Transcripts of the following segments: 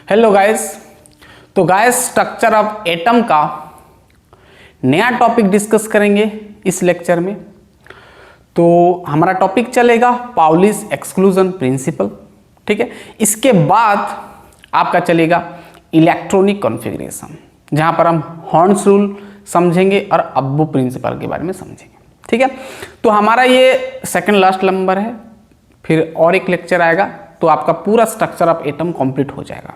Hello guys. तो guys structure of atom का नया टॉपिक डिस्कस करेंगे इस लेक्चर में। तो हमारा टॉपिक चलेगा पाउलिस एक्सक्लूजन प्रिंसिपल, ठीक है। इसके बाद आपका चलेगा इलेक्ट्रॉनिक कॉन्फ़िगरेशन, जहां पर हम हॉर्न्स रूल समझेंगे और अब्बो प्रिंसिपल के बारे में समझेंगे, ठीक है। तो हमारा ये सेकंड लास्ट नंबर है, फिर और एक लेक्चर आएगा तो आपका पूरा स्ट्रक्चर ऑफ एटम कंप्लीट हो जाएगा,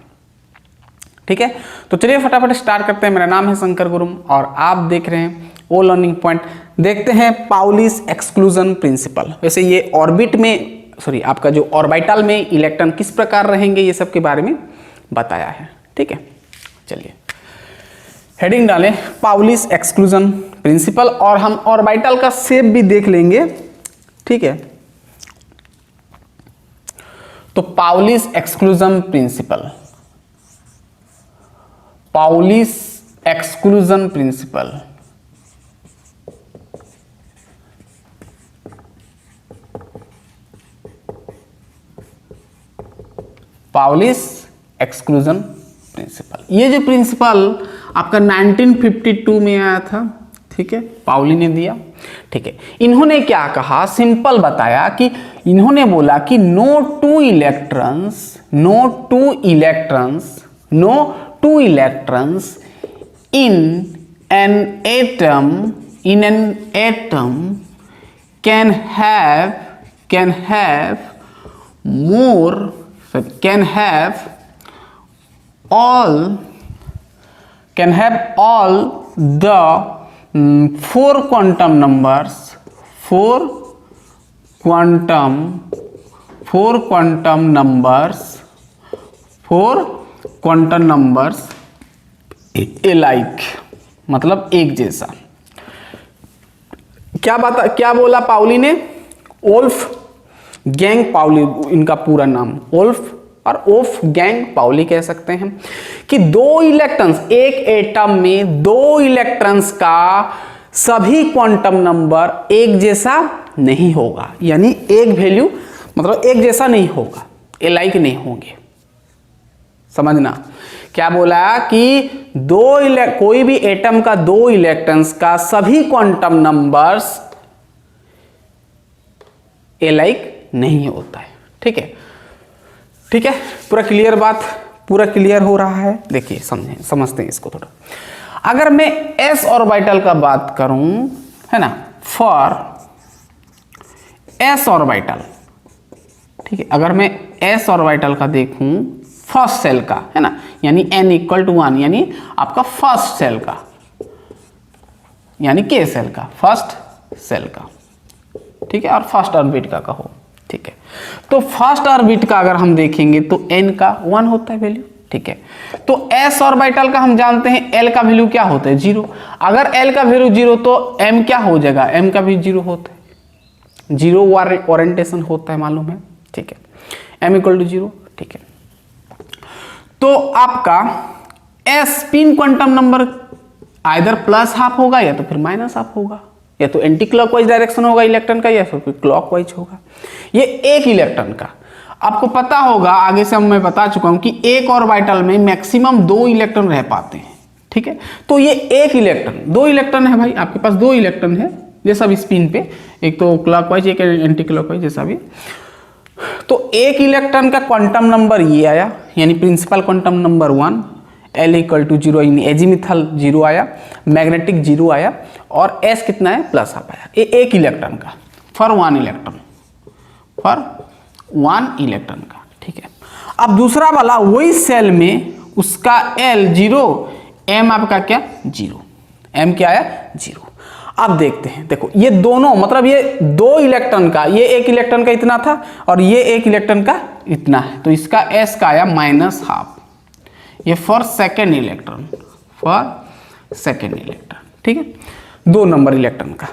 ठीक है। तो चलिए फटाफट स्टार्ट करते हैं। मेरा नाम है शंकर गुरुम और आप देख रहे हैं ओ लर्निंग पॉइंट। देखते हैं पाउलिस एक्सक्लूजन प्रिंसिपल। वैसे ये ऑर्बिट में आपका जो ऑर्बिटल में इलेक्ट्रॉन किस प्रकार रहेंगे ये सब के बारे में बताया है, ठीक है। चलिए हेडिंग डालें पाउलिस एक्सक्लूजन प्रिंसिपल और हम ऑर्बिटल का शेप भी देख लेंगे, ठीक है। तो Pauli's exclusion principle, Pauli's exclusion principle, Pauli's exclusion principle. ये जो प्रिंसिपल आपका 1952 में आया था, ठीक है, पाउली ने दिया, ठीक है। इन्होंने क्या कहा, सिंपल बताया कि इन्होंने बोला कि no two electrons in an atom can have all the four quantum numbers alike, मतलब एक जैसा। क्या बोला पाउली ने? वोल्फ गैंग पाउली, इनका पूरा नाम वोल्फ और वोल्फ गैंग पाउली कह सकते हैं, कि दो इलेक्ट्रॉन्स, एक एटम में दो इलेक्ट्रॉन्स का सभी क्वांटम नंबर एक जैसा नहीं होगा, यानी एक वैल्यू मतलब एक जैसा नहीं होगा, एलाइक नहीं होंगे। समझना क्या बोला कि कोई भी एटम का दो इलेक्ट्रॉन्स का सभी क्वांटम नंबर्स एलाइक नहीं होता है, ठीक है, ठीक है। पूरा क्लियर बात, पूरा क्लियर हो रहा है। देखिए समझते हैं इसको थोड़ा। अगर मैं एस ऑर्बिटल का बात करूं, है ना, फॉर एस ऑर्बिटल, ठीक है, अगर मैं एस ऑर्बिटल का देखूं फर्स्ट सेल का, है ना, यानी n = 1, यानी आपका फर्स्ट सेल का, यानी k सेल का, फर्स्ट सेल का, ठीक है, और फर्स्ट ऑर्बिट का कहो, ठीक है। तो फर्स्ट ऑर्बिट का अगर हम देखेंगे तो n का 1 होता है वैल्यू, ठीक है। तो s ऑर्बिटल का हम जानते हैं l का वैल्यू क्या होता है, 0। अगर l का वैल्यू 0 तो m क्या हो जाएगा, m का भी 0 होता है, 0 ओरिएंटेशन होता है, मालूम है, ठीक है, m = 0, ठीक है। तो आपका s spin quantum number either plus half होगा या तो फिर माइनस हाफ होगा, या तो एंटी क्लॉकवाइज डायरेक्शन होगा इलेक्ट्रॉन का या फिर क्लॉकवाइज होगा। ये एक इलेक्ट्रॉन का आपको पता होगा, आगे से मैं बता चुका हूं कि एक ऑर्बिटल में मैक्सिमम 2 इलेक्ट्रॉन रह पाते हैं, ठीक है। तो ये एक इलेक्ट्रॉन, 2 इलेक्ट्रॉन है भाई, आपके पास 2 इलेक्ट्रॉन है जैसा भी स्पिन पे, एक तो क्लॉकवाइज एक एंटी क्लॉकवाइज जैसा भी। तो एक इलेक्ट्रॉन का क्वांटम नंबर ये आया, यानी प्रिंसिपल क्वांटम नंबर 1, L = 0, यानी एजीमिथल 0 आया, मैग्नेटिक 0 आया, और S कितना है, प्लस हाफ आया। ये एक इलेक्ट्रॉन का फॉर वन इलेक्ट्रॉन का, ठीक है। अब दूसरा वाला वही सेल में उसका L 0, M आपका क्या 0, M क्या आया 0। अब देखते हैं, देखो ये दोनों मतलब ये 2 इलेक्ट्रॉन का, ये एक इलेक्ट्रॉन का इतना था और ये एक इलेक्ट्रॉन का इतना है, तो इसका S का आया -12, ये फॉर सेकेंड इलेक्ट्रॉन, ठीक है, 2 नंबर इलेक्ट्रॉन का।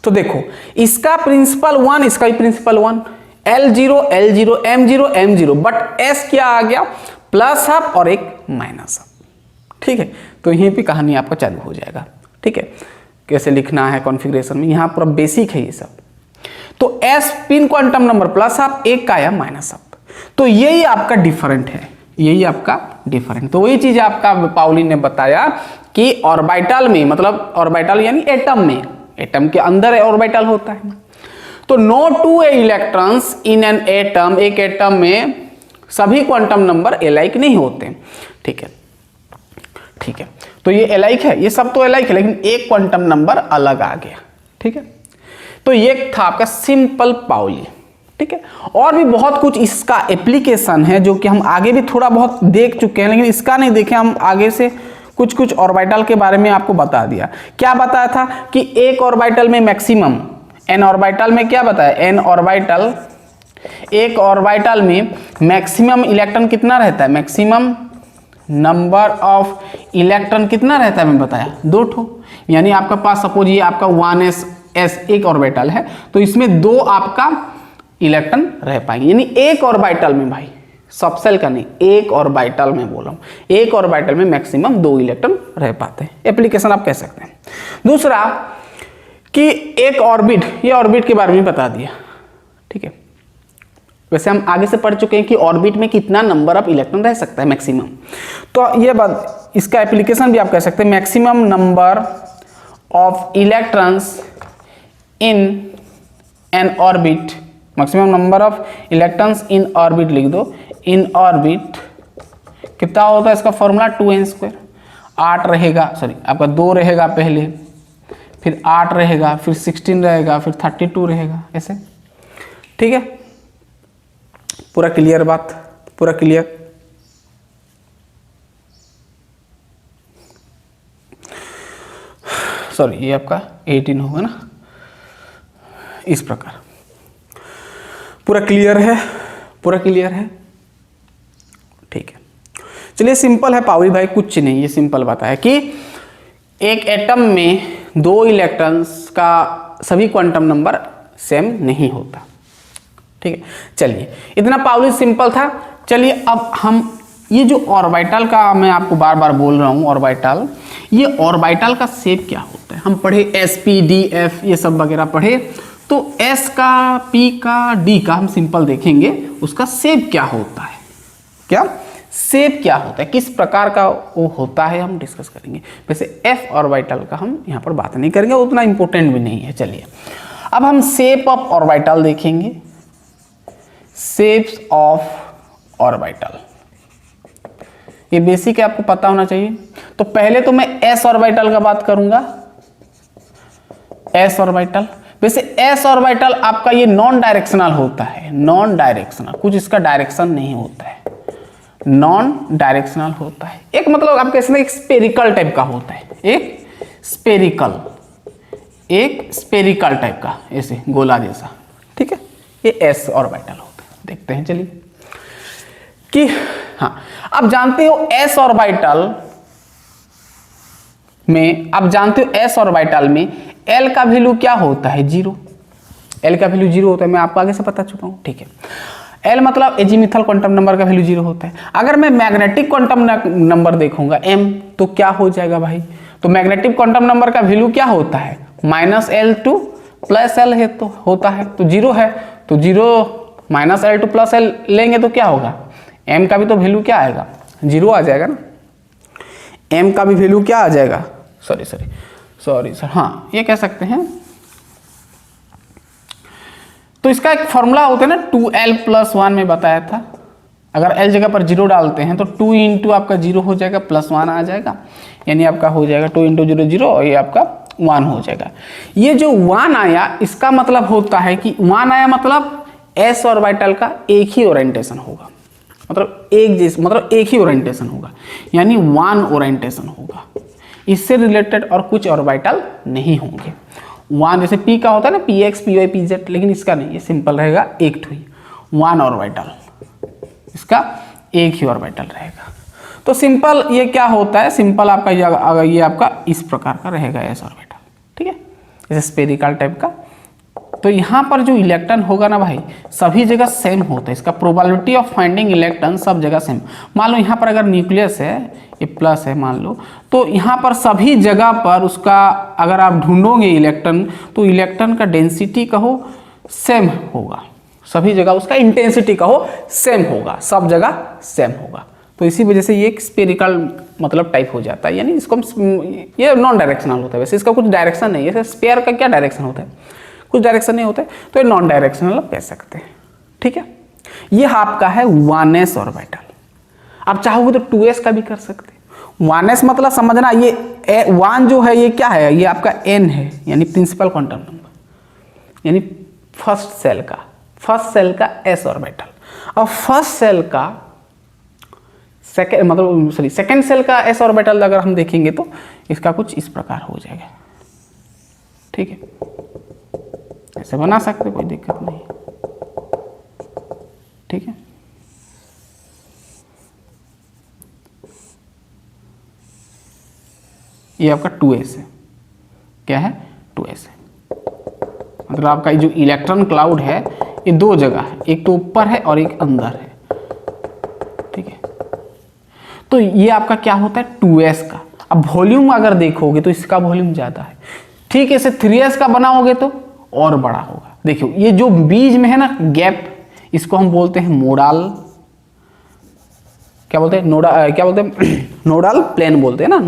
तो देखो इसका प्रिंसिपल 1, इसका भी principal 1, L0 M0, but S क्या आ गया, प्लस हाफ और एक माइनस हाफ, ठीक है। तो यहीं पे कहानी आपका चालू हो जाएगा, ठीक है। कैसे लिखना है कॉन्फ़िगरेशन में, यहाँ पूरा बेसिक है ये सब। तो S spin quantum number plus half, एक का आया माइनस हाफ, तो यही आपका डिफरेंट है, यही आपका डिफरेंट। तो वही चीज आपका पाउली ने बताया कि ऑर्बिटल में, मतलब ऑर्बिटल यानी एटम में, एटम के अंदर ऑर्बिटल होता है। तो no two electrons in an atom, एक एटम में सभी क्वांटम नंबर एलाइक नहीं होते। ठीक है, ठीक है, तो ये एलाइक है, ये सब तो एलाइक है, लेकिन एक क्वांटम नंबर अलग आ गया। ठीक है, तो ये था आपका सिंपल पाउली। ठीक है, और भी बहुत कुछ इसका एप्लीकेशन है जो कि हम आगे भी थोड़ा बहुत देख चुके हैं, लेकिन इसका नहीं देखे हम आगे से। कुछ कुछ ऑर्बिटल के बारे में आपको बता दिया। क्या बताया था कि एक ऑर्बिटल में मैक्सिमम, एन ऑर्बिटल में क्या बताया, एन ऑर्बिटल, एक ऑर्बिटल में मैक्सिमम इलेक्ट्रॉन कितना रहता है, मैक्सिमम नंबर ऑफ इलेक्ट्रॉन कितना रहता है, मैं बताया 2 ठो। यानी आपका पास सपोज ये आपका 1s एक ऑर्बिटल है, तो इसमें 2 आपका इलेक्ट्रॉन रह पाएंगे। यानी एक ऑर्बिटल में भाई, सबसेल का नहीं, एक ऑर्बिटल में बोल रहा हूं, एक ऑर्बिटल में मैक्सिमम 2 इलेक्ट्रॉन रह पाते हैं। एप्लीकेशन आप कह सकते हैं। दूसरा कि एक ऑर्बिट, ये ऑर्बिट के बारे में बता दिया। ठीक है, वैसे हम आगे से पढ़ चुके हैं कि ऑर्बिट में कितना नंबर ऑफ इलेक्ट्रॉन रह सकता है मैक्सिमम। तो ये बात, इसका एप्लीकेशन भी आप कह सकते हैं, maximum number of electrons in N orbit, maximum number of electrons in orbit लिख दो, इन ऑर्बिट कितना होता है इसका फॉर्मूला 2n²। 8 रहेगा, सॉरी आपका 2 रहेगा पहले, फिर 8 रहेगा, फिर 16 रहेगा, फिर 32 रहेगा, ऐसे। ठीक है, पूरा क्लियर बात, पूरा क्लियर। सॉरी ये आपका 18 होगा ना, इस प्रकार। पूरा क्लियर है, पूरा क्लियर है। ठीक है, चलिए सिंपल है पावरी भाई, कुछ नहीं, ये सिंपल बात है कि एक एटम में 2 इलेक्ट्रॉन्स का सभी क्वांटम नंबर सेम नहीं होता। ठीक है, चलिए इतना पावली सिंपल था। चलिए अब हम ये जो ऑर्बिटल का मैं आपको बार बार बोल रहा हूँ, ऑर्बिटल, ये ऑर्बिटल का शेप क्या होता है, हम पढ़े एस पी डी एफ ये सब वगैरह पढ़े, तो एस का, पी का, डी का हम सिंपल देखेंगे उसका शेप क्या होता है, क्या शेप क्या होता है, किस प्रकार का वो होता है, हम डिस्कस करेंगे। वैसे एफ ऑर्बिटल का हम यहाँ पर बात नहीं करेंगे, उतना इंपॉर्टेंट भी नहीं है। चलिए अब हम शेप ऑफ ऑर्बिटल देखेंगे, शेप्स ऑफ ऑर्बिटल, ये बेसिक है, आपको पता होना चाहिए। तो पहले तो मैं एस ऑर्बिटल का बात करूंगा, एस ऑर्बिटल। वैसे एस ऑर्बिटल आपका ये नॉन डायरेक्शनल होता है, नॉन डायरेक्शनल, कुछ इसका डायरेक्शन नहीं होता है, नॉन डायरेक्शनल होता है। एक मतलब आप कह सकते हैं एक स्पेरिकल टाइप का होता है, एक स्पेरिकल, एक स्पेरिकल टाइप का, ऐसे गोला जैसा। ठीक है, ये एस ऑर्बिटल होता है। देखते हैं चलिए कि हाँ, आप जानते हो एस ऑर्बिटल में, आप जानते हो एस ऑर्बिटल में एल का वैल्यू क्या होता है, 0। एल का वैल्यू 0 होता है, मैं आपको आगे से बता चुका हूँ। ठीक है, एल मतलब एजीमिथल क्वांटम नंबर का वैल्यू 0 होता है। अगर मैं मैग्नेटिक क्वांटम नंबर देखूंगा m, तो क्या हो जाएगा भाई, तो मैग्नेटिक क्वांटम नंबर का वैल्यू क्या होता है, -L टू +L है, तो होता है, तो 0 है, तो 0 -L टू +L लेंगे तो क्या होगा, m का भी तो वैल्यू क्या आएगा, 0 आ जाएगा ना, m का भी वैल्यू क्या आ जाएगा, सॉरी सर, हाँ ये कह सकते हैं। तो इसका एक फॉर्मूला होता है ना, 2l+1 में बताया था। अगर l जगह पर 0 डालते हैं तो 2 इंटू आपका 0 हो जाएगा, +1 आ जाएगा, यानी आपका हो जाएगा 2 इंटू 0 0, और ये आपका 1 हो जाएगा। ये जो 1 आया इसका मतलब होता है कि 1 आया मतलब एस ऑर्बिटल का एक ही ओरिएंटेशन होगा, मतलब एक ही ओरिएंटेशन होगा, यानी 1 ओरिएंटेशन होगा, इससे रिलेटेड और कुछ ऑर्बिटल नहीं होंगे। 1 जैसे p का होता है ना, px py pz, लेकिन इसका नहीं, ये सिंपल रहेगा, एक ठो ही 1 ऑर्बिटल, इसका एक ही ऑर्बिटल रहेगा। तो सिंपल ये क्या होता है, सिंपल आपका ये आपका इस प्रकार का रहेगा एस ऑर्बिटल। ठीक है, जैसे स्पेरिकल टाइप का। तो यहाँ पर जो इलेक्ट्रॉन होगा ना भाई, सभी जगह सेम होता है, इसका प्रोबेबिलिटी ऑफ फाइंडिंग इलेक्ट्रॉन सब जगह सेम। मान लो यहाँ पर अगर न्यूक्लियस है, ये प्लस है मान लो, तो यहाँ पर सभी जगह पर उसका अगर आप ढूंढोगे इलेक्ट्रॉन, तो इलेक्ट्रॉन का डेंसिटी कहो सेम होगा, सभी जगह उसका इंटेंसिटी कहो सेम होगा, सब जगह सेम होगा। तो इसी वजह से ये एक स्पेरिकल मतलब टाइप हो जाता है, यानी इसको ये नॉन डायरेक्शनल होता है। वैसे इसका कुछ डायरेक्शन नहीं है, जैसे स्पेयर का क्या डायरेक्शन होता है, कुछ डायरेक्शन नहीं होता है, तो ये नॉन डायरेक्शनल आप कह सकते हैं। ठीक है, ये आपका है 1s ऑर्बिटल। आप चाहोगे तो 2s का भी कर सकते हैं। 1s मतलब समझना, ये 1 जो है ये क्या है, ये आपका n है, यानी प्रिंसिपल क्वांटम नंबर, यानी फर्स्ट सेल का s ऑर्बिटल। और फर्स्ट सेल का सेकेंड सेल का s ऑर्बिटल अगर हम देखेंगे तो इसका कुछ इस प्रकार हो जाएगा। ठीक है, ऐसे बना सकते, कोई दिक्कत नहीं। ठीक है, ये आपका 2s है। क्या है? 2s है। मतलब आपका ये जो इलेक्ट्रॉन क्लाउड है ये दो जगह है, एक तो ऊपर है और एक अंदर है। ठीक है, तो ये आपका क्या होता है 2s का। अब वॉल्यूम अगर देखोगे तो इसका वॉल्यूम ज़्यादा है। ठीक है, इसे 3s का बनाओगे तो और बड़ा होगा। देखियो ये जो बीच में है ना गैप, इसको हम बोलते हैं मोडाल, क्या बोलते हैं नोडल प्लेन बोलते हैं ना,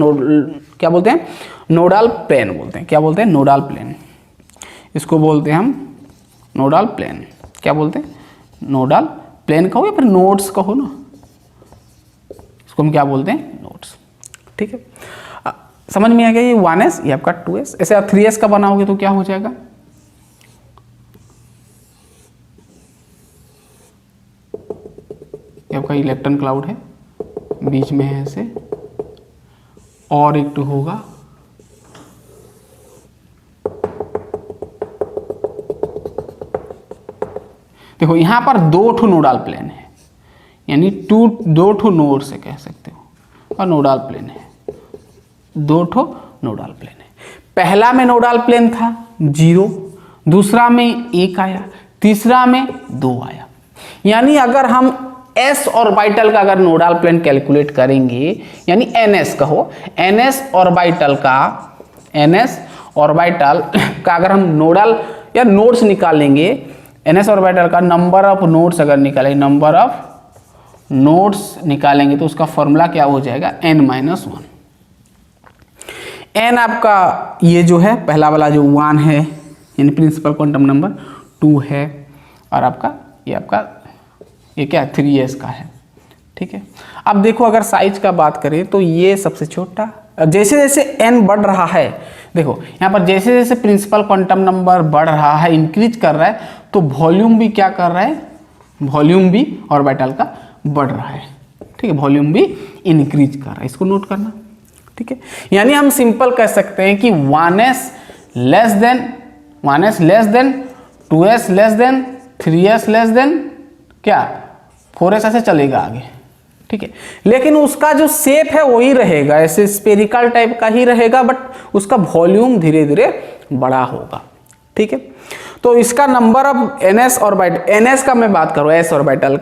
क्या बोलते हैं नोडल प्लेन बोलते हैं। क्या बोलते हैं? Nodal plane. इसको बोलते हैं हम नोडल प्लेन। क्या बोलते हैं? नोडल प्लेन कहो या फिर नोड्स कहो ना, इसको हम क्या बोलते हैं? नोड्स। ठीक है, समझ में आ गया? ये 1s, ये आपका 2s। ऐसे आप 3s का बनाओगे तो क्या हो जाएगा? ये आपका इलेक्ट्रॉन क्लाउड है, बीच में है ऐसे, और एक टू होगा देखो यहाँ पर दो ठो नोडल प्लेन है, यानी दो ठो नोड से कह सकते हो, और नोडल प्लेन है, दो ठो नोडल प्लेन है। पहला में नोडल प्लेन था 0, दूसरा में 1 आया, तीसरा में 2 आया। यानी अगर हम s ऑर्बिटल का अगर नोडल प्लेन कैलकुलेट करेंगे, यानी ns कहो, ns ऑर्बिटल का अगर हम नोडल या नोड्स निकालेंगे, ns ऑर्बिटल का नंबर ऑफ नोड्स अगर निकालेंगे तो उसका फॉर्मूला क्या हो जाएगा? n-1। n आपका ये जो है पहला वाला जो 1 है, यानी प्रिंसिपल क्वांटम नंबर 2 है, और आपका ये क्या है? 3s का है। ठीक है, अब देखो अगर साइज का बात करें तो ये सबसे छोटा, जैसे जैसे n बढ़ रहा है, देखो यहाँ पर जैसे जैसे प्रिंसिपल क्वांटम नंबर बढ़ रहा है, इंक्रीज कर रहा है, तो वॉल्यूम भी क्या कर रहा है? वॉल्यूम भी ऑर्बिटल का बढ़ रहा है। ठीक है, वॉल्यूम भी इंक्रीज कर रहा है, इसको नोट करना। ठीक है, यानी हम सिंपल कह सकते हैं कि 1s less than 2s less than 3s less than क्या 4s, ऐसे चलेगा आगे। ठीक है, लेकिन उसका जो शेप है वही रहेगा, ऐसे स्पेरिकल टाइप का ही रहेगा, बट उसका वॉल्यूम धीरे धीरे बड़ा होगा। ठीक है, तो इसका number of ns orbital, ns का मैं बात करूँ, s ऑर्बिटल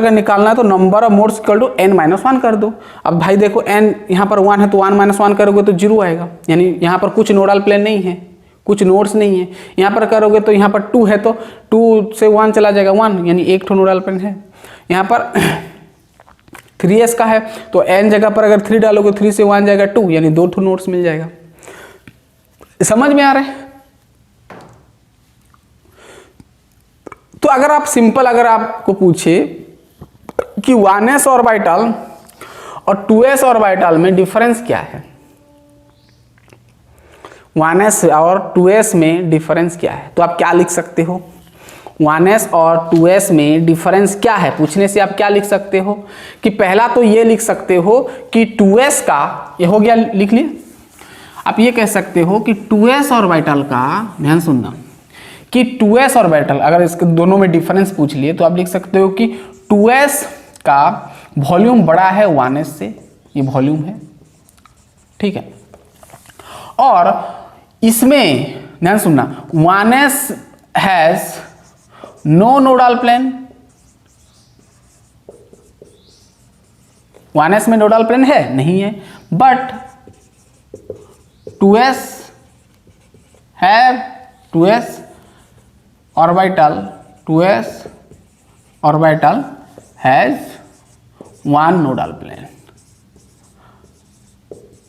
का निकालना है तो number of modes equal to n-1 कर दो। अब भाई देखो n यहाँ पर 1 है तो 1-1 करोगे तो 0 आएगा, यानी यहाँ पर कुछ नोडल प्लेन नहीं है, कुछ नोड्स नहीं है। यहाँ पर करोगे तो यहाँ पर 2 है तो 2 से 1 चला जाएगा 1, यानी एक ठो नोडल प्लेन है। यहाँ पर 3s का है तो n जगह पर अगर 3 डालोगे 3 से 1 जाएगा 2, यानी 2 ठो नोड्स मिल जाएगा। समझ में आ रहा है? तो अगर आप सिंपल अगर आपको पूछे कि 1s ऑर्बिटल और 2s ऑर्बिटल में डिफरेंस क्या है, 1s और 2s में डिफरेंस क्या है, तो आप क्या लिख सकते हो? 1s और 2s में डिफरेंस क्या है पूछने से आप क्या लिख सकते हो कि पहला तो ये लिख सकते हो कि 2s का, ये हो गया, लिख लिए। आप ये कह सकते हो कि 2s ऑर्बिटल का, ध्यान सुनना, कि 2s ऑर्बिटल अगर इसके दोनों में डिफरेंस पूछ लिए तो आप लिख सकते हो कि 2s का वॉल्यूम बड़ा है 1s से, ये वॉल्यूम है। ठीक है, और इसमें ध्यान सुनना, 1s has no nodal plane, 1s में नोडल प्लेन है नहीं है, but 2s orbital has one nodal plane,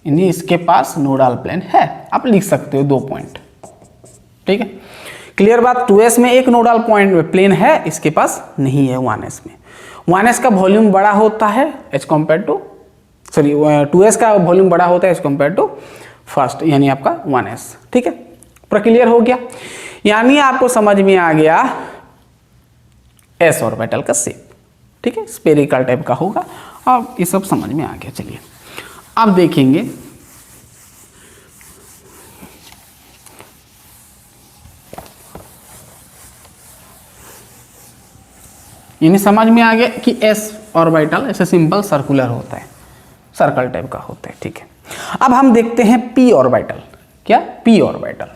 यानी इसके पास नोडल प्लेन है, आप लिख सकते हो 2 पॉइंट। ठीक है, क्लियर बात। 2s में एक नोडल पॉइंट प्लेन है, इसके पास नहीं है 1s में। 1s का वॉल्यूम बड़ा होता है as compare to, sorry 2s का वॉल्यूम बड़ा होता है एज कम्पेयर टू फर्स्ट, यानी आपका 1s। ठीक है, पूरा क्लियर हो गया, यानी आपको समझ में आ गया s ऑर्बिटल का शेप। ठीक है, स्पेरिकल टाइप का होगा, अब ये सब समझ में आ गया। चलिए अब देखेंगे यानी समझ में आ गया कि s ऑर्बिटल ऐसे सिंपल सर्कुलर होता है, सर्कल टाइप का होता है। ठीक है, अब हम देखते हैं p ऑर्बिटल। क्या? p orbital.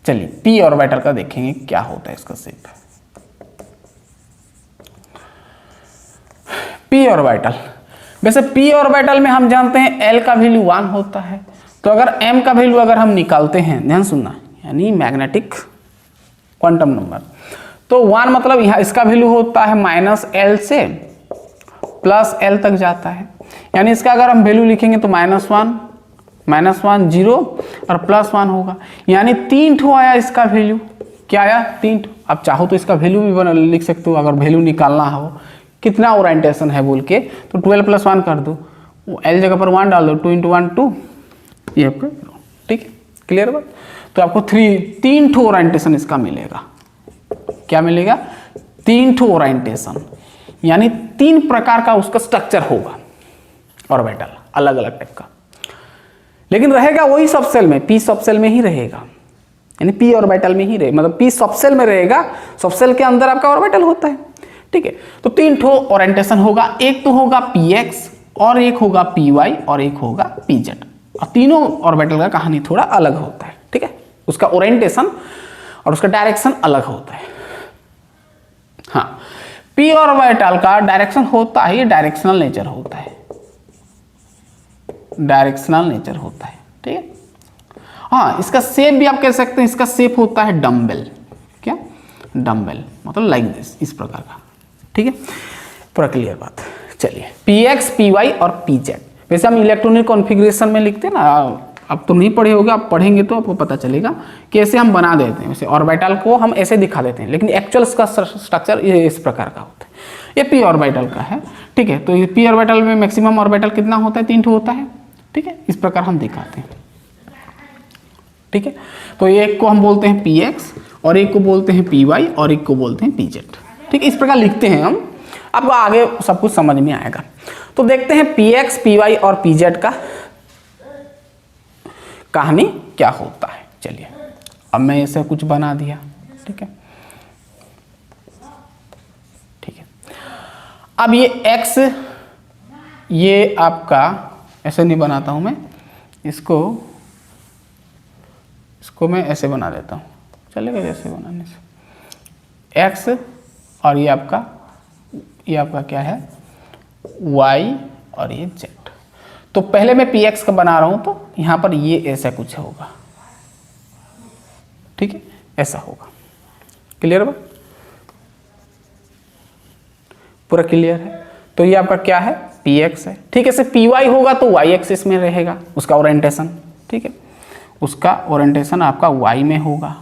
चलिए p ऑर्बिटल का देखेंगे क्या होता है इसका शेप। p ऑर्बिटल, वैसे p ऑर्बिटल में हम जानते हैं l का वैल्यू 1 होता है, तो अगर m का वैल्यू अगर हम निकालते हैं, ध्यान सुनना, यानी मैग्नेटिक क्वांटम नंबर, तो 1 मतलब यहाँ इसका वैल्यू होता है -l से +l तक जाता है, यानी इसका अगर हम वैल्यू लिखेंगे तो -1 0 और +1 होगा, यानी 3 ठो आया इसका वैल्यू। क्या आया? 3 ठो। अब चाहो तो इसका वैल्यू भी लिख सकते हो, अगर वैल्यू निकालना हो कितना ओरिएंटेशन है बोल के, तो 12 + 1 कर दो, l जगह पर 1 डाल दो, 2 × 1 2, ये आपका। ठीक है, क्लियर बात। तो आपको 3 ठो ओरिएंटेशन इसका मिलेगा। क्या मिलेगा? 3 ठो ओरिएंटेशन, यानी 3 प्रकार का उसका स्ट्रक्चर होगा ऑर्बिटल, अलग अलग टाइप का, लेकिन रहेगा वही सब सेल में, p सब सेल में ही रहेगा, यानी p ऑर्बिटल में ही रहेगा, मतलब p सब सेल में रहेगा, सब सेल के अंदर आपका ऑर्बिटल होता है। ठीक है, तो 3 ठो ओरिएंटेशन होगा, एक तो होगा px और एक होगा py और एक होगा pz, और तीनों ऑर्बिटल का कहानी थोड़ा अलग होता है। ठीक है, उसका ओरिएंटेशन और उसका डायरेक्शन अलग होता है। हाँ, p ऑर्बिटल का डायरेक्शन होता है, ये डायरेक्शनल नेचर होता है, डायरेक्शनल नेचर होता है। ठीक है, हाँ, इसका शेप भी आप कह सकते हैं, इसका शेप होता है डम्बेल। क्या? डम्बेल, मतलब लाइक दिस, इस प्रकार का। ठीक है, पूरा क्लियर बात। चलिए px py और pz, वैसे हम इलेक्ट्रॉनिक कॉन्फ़िगरेशन में लिखते हैं ना, अब तो नहीं पढ़े होगे, आप पढ़ेंगे तो आपको पता चलेगा कैसे हम बना देते हैं। वैसे ऑर्बिटल को हम ऐसे दिखा देते हैं, लेकिन एक्चुअल इसका स्ट्रक्चर ये इस प्रकार का होता है। ये p ऑर्बिटल का है। ठीक है, तो ये p ऑर्बिटल में मैक्सिमम ऑर्बिटल कितना होता है? 3 ठो होता है। ठीक है, इस प्रकार हम दिखाते हैं। ठीक है, तो एक को हम बोलते हैं px और एक को बोलते हैं py और एक को बोलते हैं pz। ठीक है, इस प्रकार लिखते हैं हम, आपको आगे सब कुछ समझ में आएगा। तो देखते हैं px py और pz का कहानी क्या होता है। चलिए अब मैं ऐसे कुछ बना दिया। ठीक है, ठीक है, अब ये x, ये आपका ऐसे नहीं बनाता हूं मैं, इसको मैं ऐसे बना देता हूं, चलेगा जैसे बनाने से। x और ये आपका क्या है? y और ये z। तो पहले मैं px का बना रहा हूं, तो यहां पर ये ऐसा कुछ होगा। ठीक है, ऐसा होगा। क्लियर बा? पूरा क्लियर है। तो ये आपका क्या है? px है। ठीक है, से py होगा तो y एक्सिस में रहेगा उसका ओरिएंटेशन। ठीक है, उसका ओरिएंटेशन आपका y में होगा,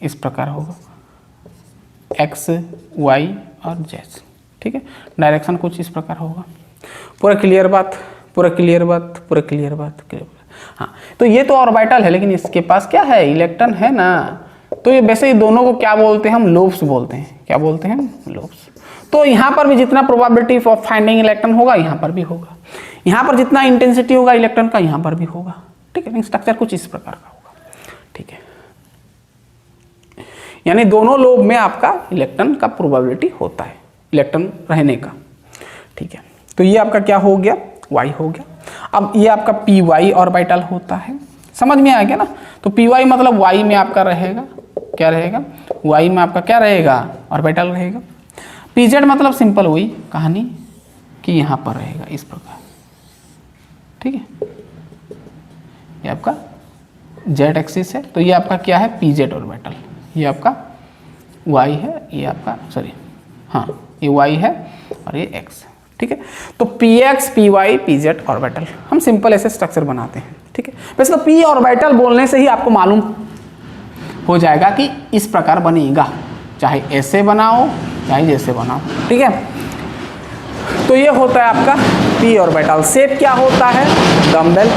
इस प्रकार होगा, x y और z। ठीक है, डायरेक्शन कुछ इस प्रकार होगा। पूरा क्लियर बात, पूरा क्लियर बात, पूरा क्लियर बात, क्लियर बात। हाँ, तो ये तो ऑर्बिटल है, लेकिन इसके पास क्या है? इलेक्ट्रॉन है ना। तो ये वैसे ही दोनों को क्या बोलते हैं? हम लोब्स बोलते हैं। क्या बोलते हैं? लोब्स। तो यहाँ पर भी जितना प्रोबेबिलिटी ऑफ फाइंडिंग इलेक्ट्रॉन होगा, यहाँ पर भी होगा। यहाँ पर जितना इंटेंसिटी होगा इलेक्ट्रॉन का, यहाँ पर भी होगा। ठीक है, स्ट्रक्चर कुछ इस प्रकार का होगा। ठीक है, यानी दोनों लोब में आपका इलेक्ट्रॉन का प्रोबेबिलिटी होता है, इलेक्ट्रॉन रहने का। ठीक है, तो ये आपका क्या हो गया? y हो गया। अब ये आपका py ऑर्बिटल होता है, समझ में आ गया ना। तो py मतलब y में आपका रहेगा, क्या रहेगा? y में आपका क्या रहेगा? ऑर्बिटल रहेगा। pz मतलब सिंपल वही कहानी कि यहाँ पर रहेगा, इस प्रकार। ठीक है, ये आपका z एक्सिस है, तो ये आपका क्या है? pz orbital. ये आपका y है, ये आपका, सॉरी, हाँ, ये y है और ये x, ठीक है। तो px py pz ऑर्बिटल, हम सिंपल ऐसे स्ट्रक्चर बनाते हैं, ठीक है। वैसे तो p ऑर्बिटल बोलने से ही आपको मालूम हो जाएगा कि इस प्रकार बनेगा, चाहे ऐसे बनाओ चाहे जैसे बनाओ, ठीक है। तो ये होता है आपका p ऑर्बिटल। शेप क्या होता है, डम्बेल।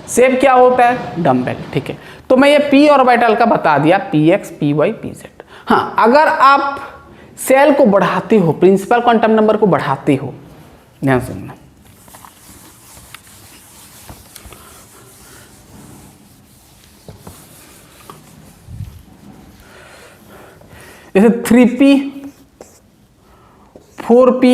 शेप क्या होता है, डम्बेल, ठीक है। तो मैं ये p ऑर्बिटल का बता दिया, px py pz। हाँ, अगर आप सेल को बढ़ाते हो, प्रिंसिपल क्वांटम नंबर को बढ़ाते हो, ध्यान सुनना, जैसे 3p 4p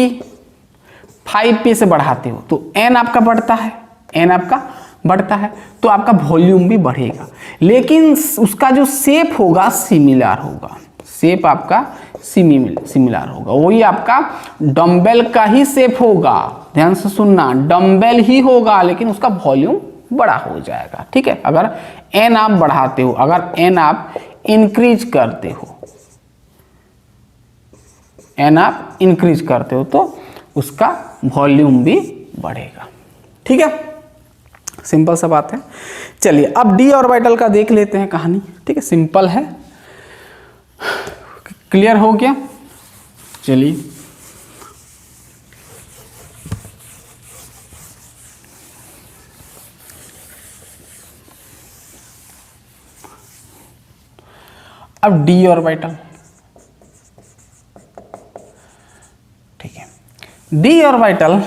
5p से बढ़ाते हो तो n आपका बढ़ता है, n आपका बढ़ता है, तो आपका वॉल्यूम भी बढ़ेगा, लेकिन उसका जो शेप होगा सिमिलर होगा, शेप आपका सिमिलर होगा, वही आपका डम्बेल का ही शेप होगा। ध्यान से सुनना, डम्बेल ही होगा लेकिन उसका वॉल्यूम बड़ा हो जाएगा, ठीक है। अगर n आप बढ़ाते हो, अगर n आप इंक्रीज करते हो, n आप इंक्रीज करते हो तो उसका वॉल्यूम भी बढ़ेगा, ठीक है। सिंपल सा बात है। चलिए अब d ऑर्बिटल का देख लेते हैं कहानी, ठीक है, सिंपल है, क्लियर हो गया। चलिए अब d ऑर्बिटल, ठीक है। d ऑर्बिटल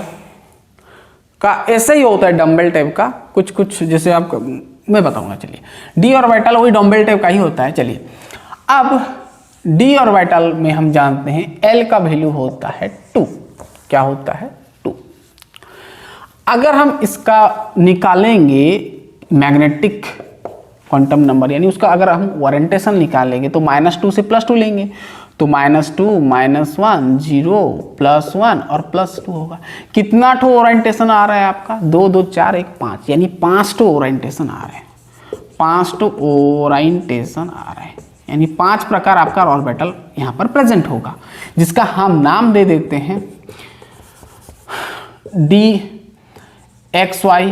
का ऐसे ही होता है डम्बेल टाइप का, कुछ कुछ जैसे आपको मैं बताऊंगा। चलिए d ऑर्बिटल वही डम्बेल टाइप का ही होता है। चलिए अब d ऑर्बिटल में हम जानते हैं l का वैल्यू होता है 2, क्या होता है 2। अगर हम इसका निकालेंगे मैग्नेटिक क्वांटम नंबर, यानी उसका अगर हम ओरिएंटेशन निकालेंगे तो -2 से +2 लेंगे, तो -2 -1 0 +1 और +2 होगा। कितना ठो ओरिएंटेशन आ रहा है आपका, 2 2 4 1 5, यानी 5 ठो ओरिएंटेशन आ रहे हैं, 5 ठो ओरिएंटेशन आ रहे हैं, यानी 5 प्रकार आपका ऑर्बिटल यहाँ पर प्रेजेंट होगा, जिसका हम नाम दे देते हैं dxy,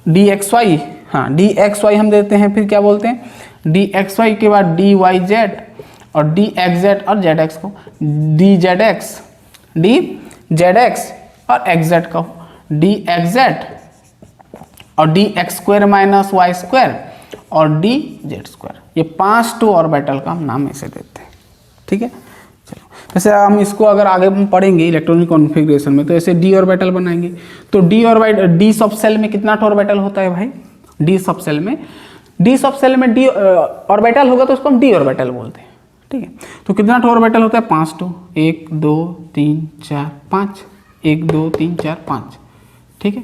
dxy, हाँ dxy हम देते हैं, फिर क्या बोलते हैं dxy के बाद dyz और dxz और zx को dzx और xz को dxz और dx² माइनस y² और dz²। ये 5 टू ऑर्बिटल का हम नाम ऐसे देते हैं, ठीक है। चलो जैसे हम इसको अगर आगे हम पढ़ेंगे इलेक्ट्रॉनिक कॉन्फ़िगरेशन में, तो ऐसे d ऑर्बिटल बनाएंगे। तो d सब सेल में कितना ऑर्बिटल होता है भाई, d सब सेल में d ऑर्बिटल होगा तो उसको हम d ऑर्बिटल बोलते हैं, ठीक है। तो कितना ऑर्बिटल होता है, 5 टू, 1 2 3 4 5, 1 2 3 4 5, ठीक है,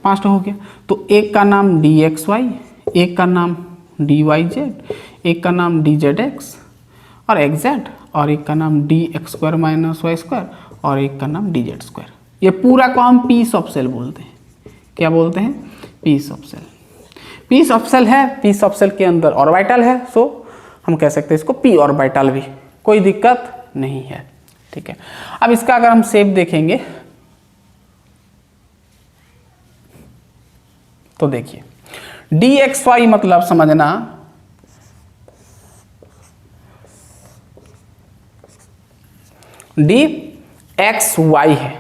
5 हो गया। तो एक का नाम dxy, एक का नाम dyz, एक का नाम dzx और xz, और एक का नाम dx² माइनस y² और एक का नाम dz²। ये पूरा को हम p सब सेल बोलते हैं, क्या बोलते हैं, p सब सेल। p सब सेल है, p सब सेल के अंदर ऑर्बिटल है, सो हम कह सकते हैं इसको p ऑर्बिटल भी, कोई दिक्कत नहीं है, ठीक है। अब इसका अगर हम शेप देखेंगे तो देखिए dxy मतलब समझना dxy है,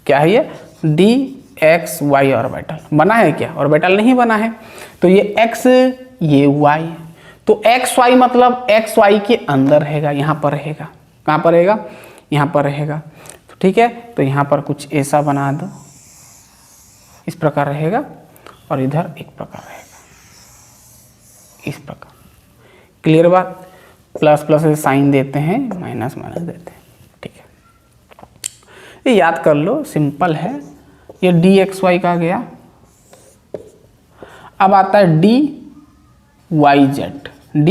क्या है ये dxy ऑर्बिटल बना है, क्या ऑर्बिटल नहीं बना है। तो ये x ये y, तो xy मतलब xy के अंदर रहेगा, यहाँ पर रहेगा, कहाँ पर रहेगा, यहाँ पर रहेगा, तो ठीक है। तो यहाँ पर कुछ ऐसा बना दो, इस प्रकार रहेगा, और इधर एक प्रकार रहेगा, इस प्रकार, क्लियर बात। प्लस प्लस से साइन देते हैं, माइनस माइनस देते हैं, ठीक है। ये याद कर लो, सिंपल है। ये dxy का गया। अब आता है dyz, d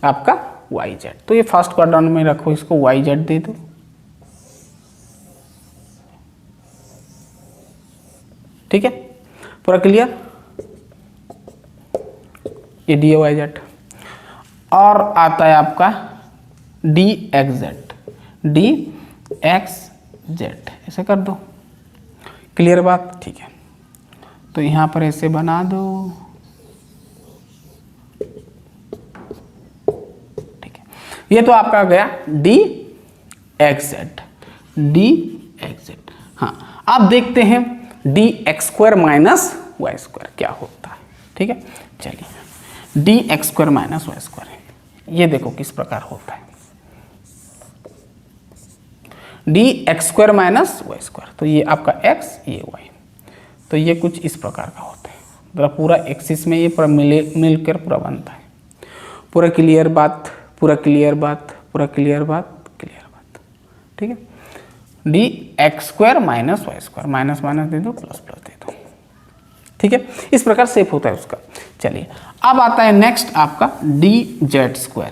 आपका yz, तो ये फर्स्ट क्वाड्रेंट में रखो, इसको yz दे दो, ठीक है, पूरा क्लियर। ये dyz। और आता है आपका dxz ऐसे कर दो। क्लियर बात? ठीक है, तो यहाँ पर ऐसे बना दो। ठीक है, ये तो आपका गया dxz। हाँ, अब देखते हैं dx² माइनस वाई स्क्वायर क्या होता है। ठीक है, चलिए dx² माइनस वाई स्क्वायर ये देखो किस प्रकार होता है। dx² माइनस वाई स्क्वायर, तो ये आपका x ये y, तो ये कुछ इस प्रकार का होता है। मतलब पूरा एक्सिस में ये पूरा मिलकर पूरा बनता है। पूरा क्लियर बात, पूरा क्लियर बात, पूरा क्लियर बात, क्लियर बात। ठीक है, dx² minus Y square, minus minus दे दो, प्लस प्लस दे दो। ठीक है, इस प्रकार शेप होता है उसका। चलिए अब आता है नेक्स्ट आपका dz²।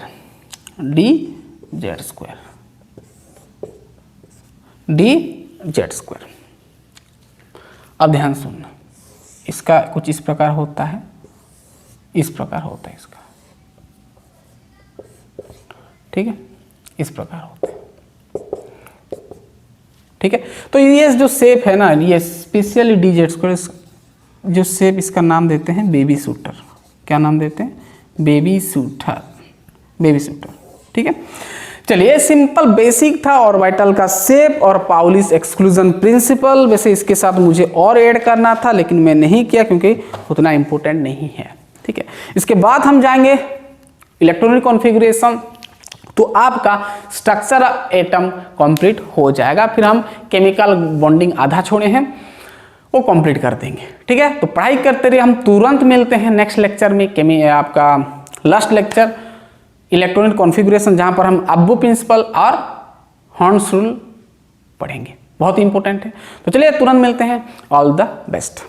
dz²। अब ध्यान सुनना, इसका कुछ इस प्रकार होता है, इस प्रकार होता है इसका। ठीक है, इस प्रकार होता है। ठीक है, तो ये जो शेप है ना, ये स्पेशली dz² जो शेप, इसका नाम देते हैं बेबी शूटर। क्या नाम देते हैं? Baby shooter, baby shooter. ठीक है, चलिए सिंपल बेसिक था ऑर्बिटल का शेप और पाउलिस एक्सक्लूजन प्रिंसिपल। वैसे इसके साथ मुझे और ऐड करना था लेकिन मैं नहीं किया क्योंकि उतना इंपॉर्टेंट नहीं है। ठीक है, इसके बाद हम जाएंगे इलेक्ट्रॉनिक कॉन्फ़िगरेशन, तो आपका स्ट्रक्चर एटम कंप्लीट हो जाएगा। फिर हम केमिकल बॉन्डिंग आधा छोड़े हैं वो कंप्लीट कर देंगे। ठीक है, तो पढ़ाई करते रहिए, हम तुरंत मिलते हैं नेक्स्ट लेक्चर में। आपका लास्ट लेक्चर इलेक्ट्रॉनिक कॉन्फ़िगरेशन, जहां पर हम अब्बू प्रिंसिपल और हॉर्न्स रूल पढ़ेंगे, बहुत इंपॉर्टेंट है। तो चलिए तुरंत मिलते हैं। All the best.